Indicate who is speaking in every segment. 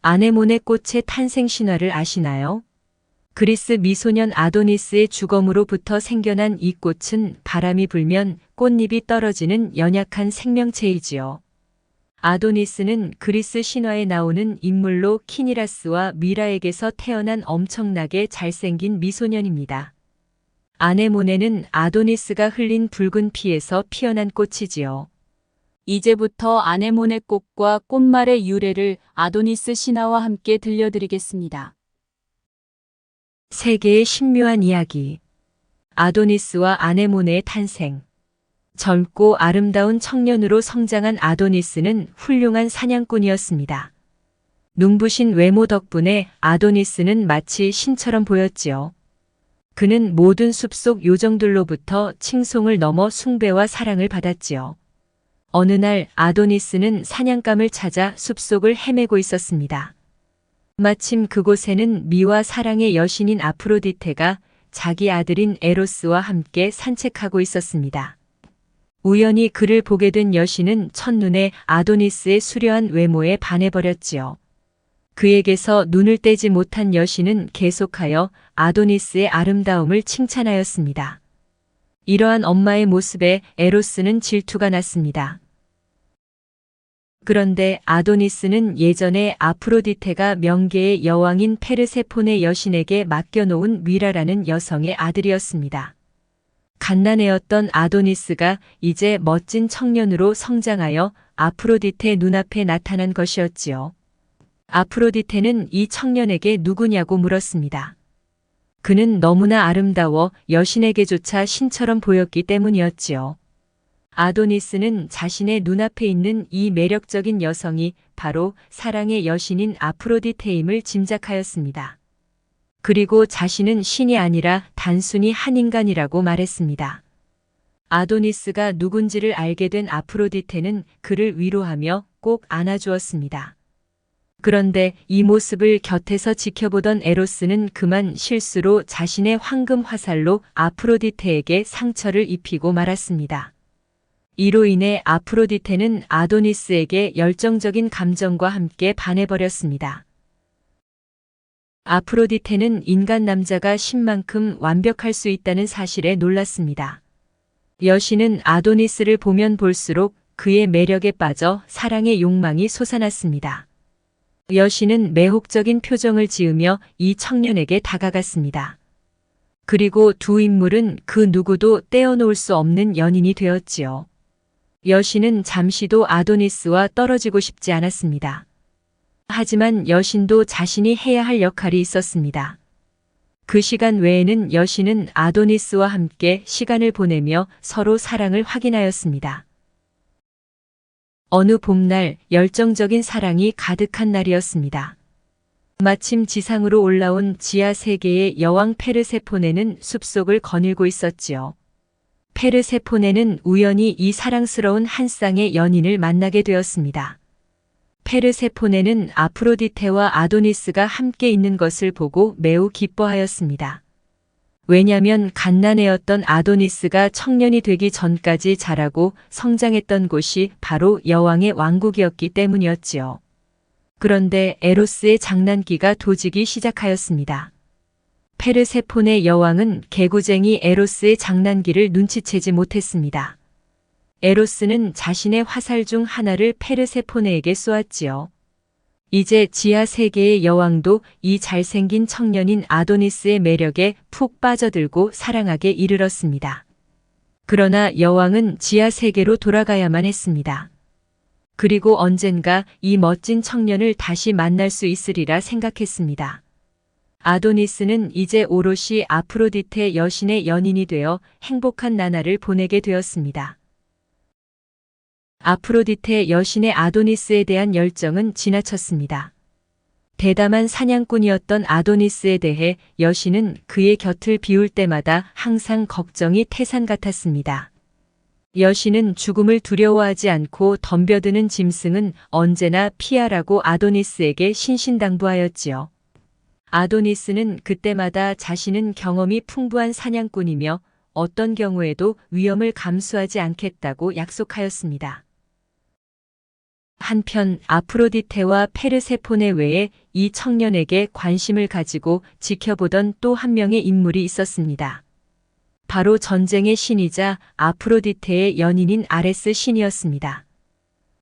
Speaker 1: 아네모네 꽃의 탄생 신화를 아시나요? 그리스 미소년 아도니스의 주검으로부터 생겨난 이 꽃은 바람이 불면 꽃잎이 떨어지는 연약한 생명체이지요. 아도니스는 그리스 신화에 나오는 인물로 키니라스와 미라에게서 태어난 엄청나게 잘생긴 미소년입니다. 아네모네는 아도니스가 흘린 붉은 피에서 피어난 꽃이지요.
Speaker 2: 이제부터 아네모네 꽃과 꽃말의 유래를 아도니스 신화와 함께 들려드리겠습니다.
Speaker 1: 세계의 신묘한 이야기. 아도니스와 아네모네의 탄생. 젊고 아름다운 청년으로 성장한 아도니스는 훌륭한 사냥꾼이었습니다. 눈부신 외모 덕분에 아도니스는 마치 신처럼 보였지요. 그는 모든 숲속 요정들로부터 칭송을 넘어 숭배와 사랑을 받았지요. 어느 날 아도니스는 사냥감을 찾아 숲속을 헤매고 있었습니다. 마침 그곳에는 미와 사랑의 여신인 아프로디테가 자기 아들인 에로스와 함께 산책하고 있었습니다. 우연히 그를 보게 된 여신은 첫눈에 아도니스의 수려한 외모에 반해버렸지요. 그에게서 눈을 떼지 못한 여신은 계속하여 아도니스의 아름다움을 칭찬하였습니다. 이러한 엄마의 모습에 에로스는 질투가 났습니다. 그런데 아도니스는 예전에 아프로디테가 명계의 여왕인 페르세폰의 여신에게 맡겨놓은 미라라는 여성의 아들이었습니다. 갓난애였던 아도니스가 이제 멋진 청년으로 성장하여 아프로디테 눈앞에 나타난 것이었지요. 아프로디테는 이 청년에게 누구냐고 물었습니다. 그는 너무나 아름다워 여신에게조차 신처럼 보였기 때문이었지요. 아도니스는 자신의 눈앞에 있는 이 매력적인 여성이 바로 사랑의 여신인 아프로디테임을 짐작하였습니다. 그리고 자신은 신이 아니라 단순히 한 인간이라고 말했습니다. 아도니스가 누군지를 알게 된 아프로디테는 그를 위로하며 꼭 안아주었습니다. 그런데 이 모습을 곁에서 지켜보던 에로스는 그만 실수로 자신의 황금 화살로 아프로디테에게 상처를 입히고 말았습니다. 이로 인해 아프로디테는 아도니스에게 열정적인 감정과 함께 반해버렸습니다. 아프로디테는 인간 남자가 신만큼 완벽할 수 있다는 사실에 놀랐습니다. 여신은 아도니스를 보면 볼수록 그의 매력에 빠져 사랑의 욕망이 솟아났습니다. 여신은 매혹적인 표정을 지으며 이 청년에게 다가갔습니다. 그리고 두 인물은 그 누구도 떼어놓을 수 없는 연인이 되었지요. 여신은 잠시도 아도니스와 떨어지고 싶지 않았습니다. 하지만 여신도 자신이 해야 할 역할이 있었습니다. 그 시간 외에는 여신은 아도니스와 함께 시간을 보내며 서로 사랑을 확인하였습니다. 어느 봄날 열정적인 사랑이 가득한 날이었습니다. 마침 지상으로 올라온 지하 세계의 여왕 페르세포네는 숲속을 거닐고 있었지요. 페르세포네는 우연히 이 사랑스러운 한 쌍의 연인을 만나게 되었습니다. 페르세포네는 아프로디테와 아도니스가 함께 있는 것을 보고 매우 기뻐하였습니다. 왜냐하면 갓난애였던 아도니스가 청년이 되기 전까지 자라고 성장했던 곳이 바로 여왕의 왕국이었기 때문이었지요. 그런데 에로스의 장난기가 도지기 시작하였습니다. 페르세폰의 여왕은 개구쟁이 에로스의 장난기를 눈치채지 못했습니다. 에로스는 자신의 화살 중 하나를 페르세포네에게 쏘았지요. 이제 지하 세계의 여왕도 이 잘생긴 청년인 아도니스의 매력에 푹 빠져들고 사랑하게 이르렀습니다. 그러나 여왕은 지하 세계로 돌아가야만 했습니다. 그리고 언젠가 이 멋진 청년을 다시 만날 수 있으리라 생각했습니다. 아도니스는 이제 오롯이 아프로디테 여신의 연인이 되어 행복한 나날을 보내게 되었습니다. 아프로디테 여신의 아도니스에 대한 열정은 지나쳤습니다. 대담한 사냥꾼이었던 아도니스에 대해 여신은 그의 곁을 비울 때마다 항상 걱정이 태산 같았습니다. 여신은 죽음을 두려워하지 않고 덤벼드는 짐승은 언제나 피하라고 아도니스에게 신신당부하였지요. 아도니스는 그때마다 자신은 경험이 풍부한 사냥꾼이며 어떤 경우에도 위험을 감수하지 않겠다고 약속하였습니다. 한편 아프로디테와 페르세포네 외에 이 청년에게 관심을 가지고 지켜보던 또 한 명의 인물이 있었습니다. 바로 전쟁의 신이자 아프로디테의 연인인 아레스 신이었습니다.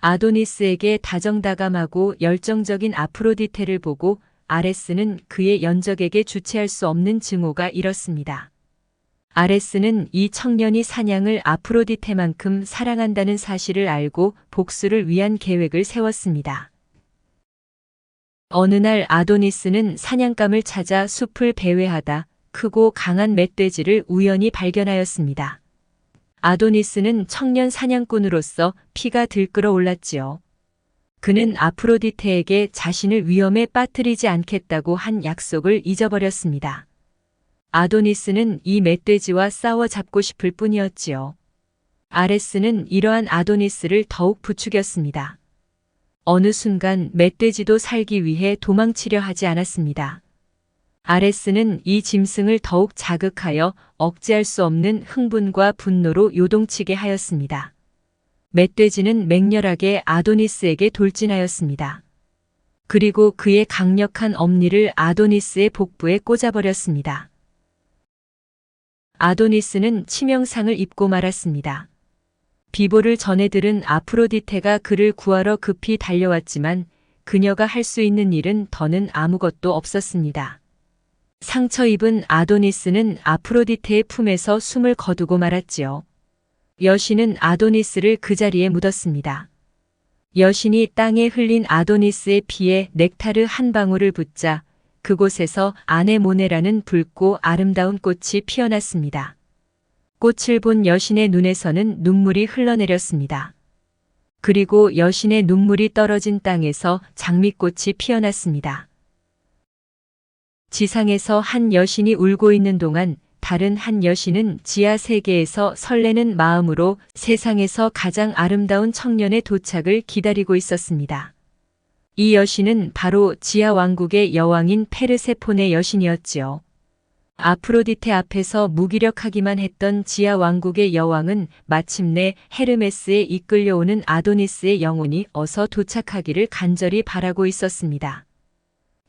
Speaker 1: 아도니스에게 다정다감하고 열정적인 아프로디테를 보고 아레스는 그의 연적에게 주체할 수 없는 증오가 일었습니다. 아레스는 이 청년이 사냥을 아프로디테만큼 사랑한다는 사실을 알고 복수를 위한 계획을 세웠습니다. 어느 날 아도니스는 사냥감을 찾아 숲을 배회하다 크고 강한 멧돼지를 우연히 발견하였습니다. 아도니스는 청년 사냥꾼으로서 피가 들끓어 올랐지요. 그는 아프로디테에게 자신을 위험에 빠뜨리지 않겠다고 한 약속을 잊어버렸습니다. 아도니스는 이 멧돼지와 싸워 잡고 싶을 뿐이었지요. 아레스는 이러한 아도니스를 더욱 부추겼습니다. 어느 순간 멧돼지도 살기 위해 도망치려 하지 않았습니다. 아레스는 이 짐승을 더욱 자극하여 억제할 수 없는 흥분과 분노로 요동치게 하였습니다. 멧돼지는 맹렬하게 아도니스에게 돌진하였습니다. 그리고 그의 강력한 엄니를 아도니스의 복부에 꽂아버렸습니다. 아도니스는 치명상을 입고 말았습니다. 비보를 전해 들은 아프로디테가 그를 구하러 급히 달려왔지만 그녀가 할 수 있는 일은 더는 아무것도 없었습니다. 상처 입은 아도니스는 아프로디테의 품에서 숨을 거두고 말았지요. 여신은 아도니스를 그 자리에 묻었습니다. 여신이 땅에 흘린 아도니스의 피에 넥타르 한 방울을 붓자 그곳에서 아네모네라는 붉고 아름다운 꽃이 피어났습니다. 꽃을 본 여신의 눈에서는 눈물이 흘러내렸습니다. 그리고 여신의 눈물이 떨어진 땅에서 장미꽃이 피어났습니다. 지상에서 한 여신이 울고 있는 동안 다른 한 여신은 지하 세계에서 설레는 마음으로 세상에서 가장 아름다운 청년의 도착을 기다리고 있었습니다. 이 여신은 바로 지하 왕국의 여왕인 페르세폰의 여신이었지요. 아프로디테 앞에서 무기력하기만 했던 지하 왕국의 여왕은 마침내 헤르메스에 이끌려오는 아도니스의 영혼이 어서 도착하기를 간절히 바라고 있었습니다.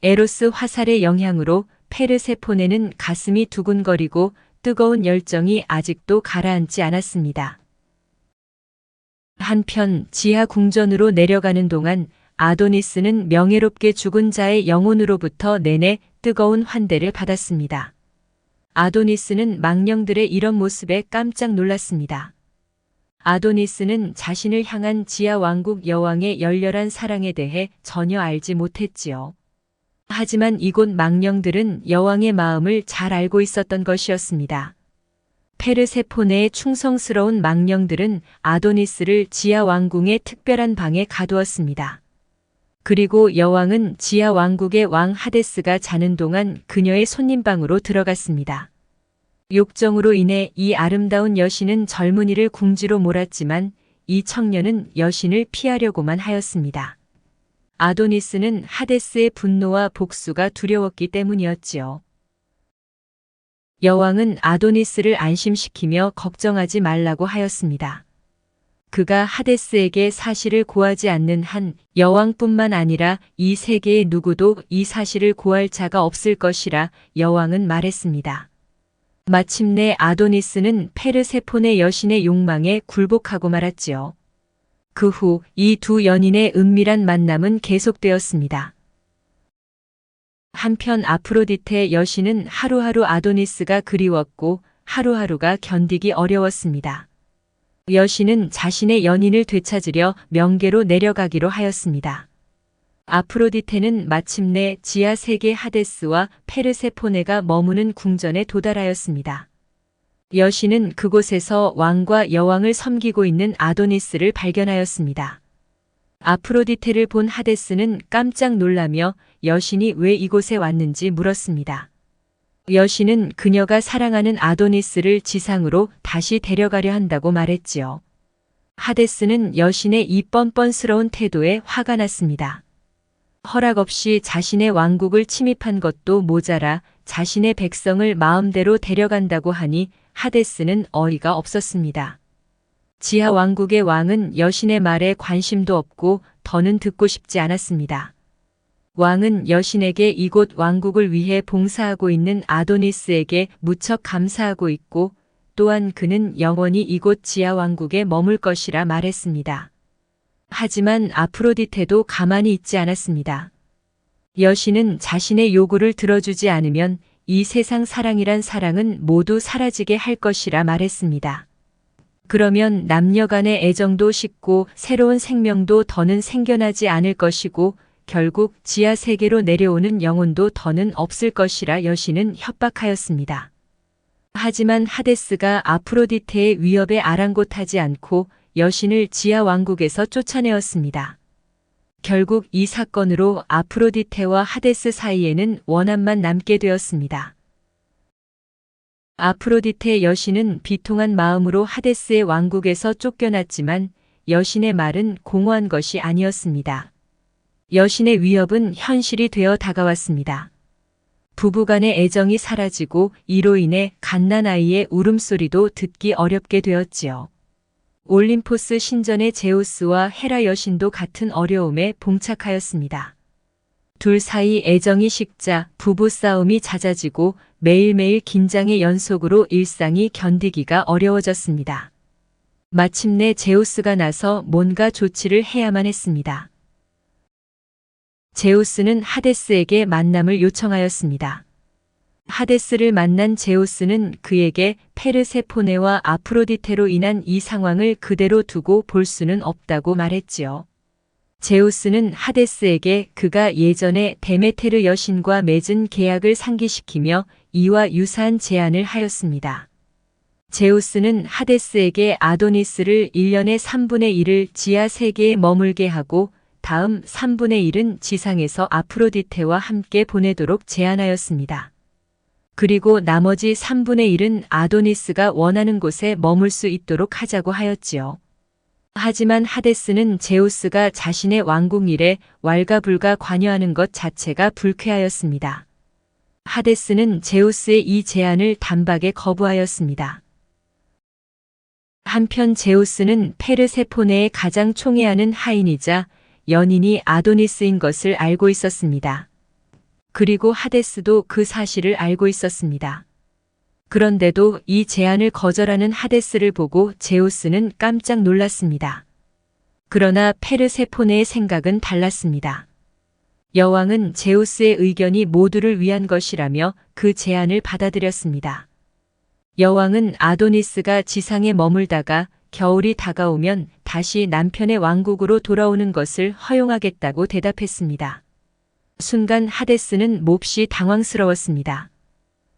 Speaker 1: 에로스 화살의 영향으로 페르세포네는 가슴이 두근거리고 뜨거운 열정이 아직도 가라앉지 않았습니다. 한편 지하 궁전으로 내려가는 동안 아도니스는 명예롭게 죽은 자의 영혼으로부터 내내 뜨거운 환대를 받았습니다. 아도니스는 망령들의 이런 모습에 깜짝 놀랐습니다. 아도니스는 자신을 향한 지하 왕국 여왕의 열렬한 사랑에 대해 전혀 알지 못했지요. 하지만 이곳 망령들은 여왕의 마음을 잘 알고 있었던 것이었습니다. 페르세포네의 충성스러운 망령들은 아도니스를 지하 왕궁의 특별한 방에 가두었습니다. 그리고 여왕은 지하 왕국의 왕 하데스가 자는 동안 그녀의 손님방으로 들어갔습니다. 욕정으로 인해 이 아름다운 여신은 젊은이를 궁지로 몰았지만 이 청년은 여신을 피하려고만 하였습니다. 아도니스는 하데스의 분노와 복수가 두려웠기 때문이었지요. 여왕은 아도니스를 안심시키며 걱정하지 말라고 하였습니다. 그가 하데스에게 사실을 고하지 않는 한 여왕뿐만 아니라 이 세계의 누구도 이 사실을 고할 자가 없을 것이라 여왕은 말했습니다. 마침내 아도니스는 페르세포네 여신의 욕망에 굴복하고 말았지요. 그 후 이 두 연인의 은밀한 만남은 계속되었습니다. 한편 아프로디테 여신은 하루하루 아도니스가 그리웠고 하루하루가 견디기 어려웠습니다. 여신은 자신의 연인을 되찾으려 명계로 내려가기로 하였습니다. 아프로디테는 마침내 지하 세계 하데스와 페르세포네가 머무는 궁전에 도달하였습니다. 여신은 그곳에서 왕과 여왕을 섬기고 있는 아도니스를 발견하였습니다. 아프로디테를 본 하데스는 깜짝 놀라며 여신이 왜 이곳에 왔는지 물었습니다. 여신은 그녀가 사랑하는 아도니스를 지상으로 다시 데려가려 한다고 말했지요. 하데스는 여신의 이 뻔뻔스러운 태도에 화가 났습니다. 허락 없이 자신의 왕국을 침입한 것도 모자라 자신의 백성을 마음대로 데려간다고 하니 하데스는 어이가 없었습니다. 지하 왕국의 왕은 여신의 말에 관심도 없고 더는 듣고 싶지 않았습니다. 왕은 여신에게 이곳 왕국을 위해 봉사하고 있는 아도니스에게 무척 감사하고 있고 또한 그는 영원히 이곳 지하 왕국에 머물 것이라 말했습니다. 하지만 아프로디테도 가만히 있지 않았습니다. 여신은 자신의 요구를 들어주지 않으면 이 세상 사랑이란 사랑은 모두 사라지게 할 것이라 말했습니다. 그러면 남녀 간의 애정도 식고 새로운 생명도 더는 생겨나지 않을 것이고 결국 지하 세계로 내려오는 영혼도 더는 없을 것이라 여신은 협박하였습니다. 하지만 하데스가 아프로디테의 위협에 아랑곳하지 않고 여신을 지하 왕국에서 쫓아내었습니다. 결국 이 사건으로 아프로디테와 하데스 사이에는 원한만 남게 되었습니다. 아프로디테 여신은 비통한 마음으로 하데스의 왕국에서 쫓겨났지만 여신의 말은 공허한 것이 아니었습니다. 여신의 위협은 현실이 되어 다가왔습니다. 부부간의 애정이 사라지고 이로 인해 갓난아이의 울음소리도 듣기 어렵게 되었지요. 올림포스 신전의 제우스와 헤라 여신도 같은 어려움에 봉착하였습니다. 둘 사이 애정이 식자 부부싸움이 잦아지고 매일매일 긴장의 연속으로 일상이 견디기가 어려워졌습니다. 마침내 제우스가 나서 뭔가 조치를 해야만 했습니다. 제우스는 하데스에게 만남을 요청하였습니다. 하데스를 만난 제우스는 그에게 페르세포네와 아프로디테로 인한 이 상황을 그대로 두고 볼 수는 없다고 말했지요. 제우스는 하데스에게 그가 예전에 데메테르 여신과 맺은 계약을 상기시키며 이와 유사한 제안을 하였습니다. 제우스는 하데스에게 아도니스를 1년의 3분의 1을 지하 세계에 머물게 하고 다음 3분의 1은 지상에서 아프로디테와 함께 보내도록 제안하였습니다. 그리고 나머지 3분의 1은 아도니스가 원하는 곳에 머물 수 있도록 하자고 하였지요. 하지만 하데스는 제우스가 자신의 왕국 일에 왈가불가 관여하는 것 자체가 불쾌하였습니다. 하데스는 제우스의 이 제안을 단박에 거부하였습니다. 한편 제우스는 페르세포네의 가장 총애하는 하인이자 연인이 아도니스인 것을 알고 있었습니다. 그리고 하데스도 그 사실을 알고 있었습니다. 그런데도 이 제안을 거절하는 하데스를 보고 제우스는 깜짝 놀랐습니다. 그러나 페르세포네의 생각은 달랐습니다. 여왕은 제우스의 의견이 모두를 위한 것이라며 그 제안을 받아들였습니다. 여왕은 아도니스가 지상에 머물다가 겨울이 다가오면 다시 남편의 왕국으로 돌아오는 것을 허용하겠다고 대답했습니다. 순간 하데스는 몹시 당황스러웠습니다.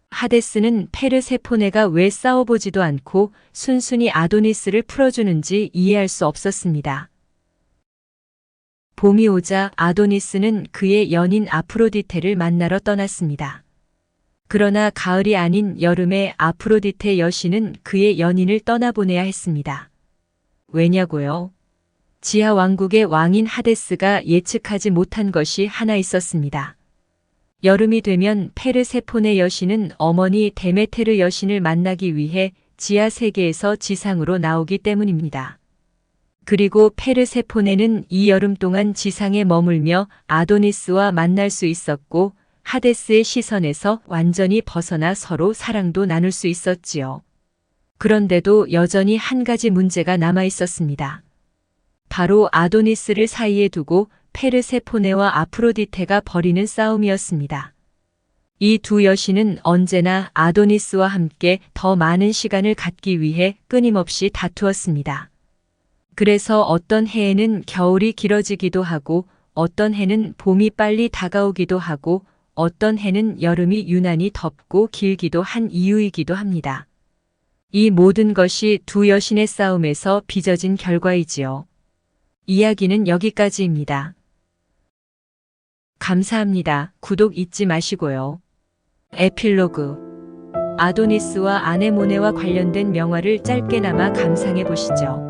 Speaker 1: 하데스는 페르세포네가 왜 싸워보지도 않고 순순히 아도니스를 풀어주는지 이해할 수 없었습니다. 봄이 오자 아도니스는 그의 연인 아프로디테를 만나러 떠났습니다. 그러나 가을이 아닌 여름에 아프로디테 여신은 그의 연인을 떠나보내야 했습니다. 왜냐고요? 지하 왕국의 왕인 하데스가 예측하지 못한 것이 하나 있었습니다. 여름이 되면 페르세포네 여신은 어머니 데메테르 여신을 만나기 위해 지하 세계에서 지상으로 나오기 때문입니다. 그리고 페르세포네는 이 여름 동안 지상에 머물며 아도니스와 만날 수 있었고 하데스의 시선에서 완전히 벗어나 서로 사랑도 나눌 수 있었지요. 그런데도 여전히 한 가지 문제가 남아 있었습니다. 바로 아도니스를 사이에 두고 페르세포네와 아프로디테가 벌이는 싸움이었습니다. 이 두 여신은 언제나 아도니스와 함께 더 많은 시간을 갖기 위해 끊임없이 다투었습니다. 그래서 어떤 해에는 겨울이 길어지기도 하고 어떤 해는 봄이 빨리 다가오기도 하고 어떤 해는 여름이 유난히 덥고 길기도 한 이유이기도 합니다. 이 모든 것이 두 여신의 싸움에서 빚어진 결과이지요. 이야기는 여기까지입니다. 감사합니다. 구독 잊지 마시고요. 에필로그 아도니스와 아네모네와 관련된 명화를 짧게나마 감상해 보시죠.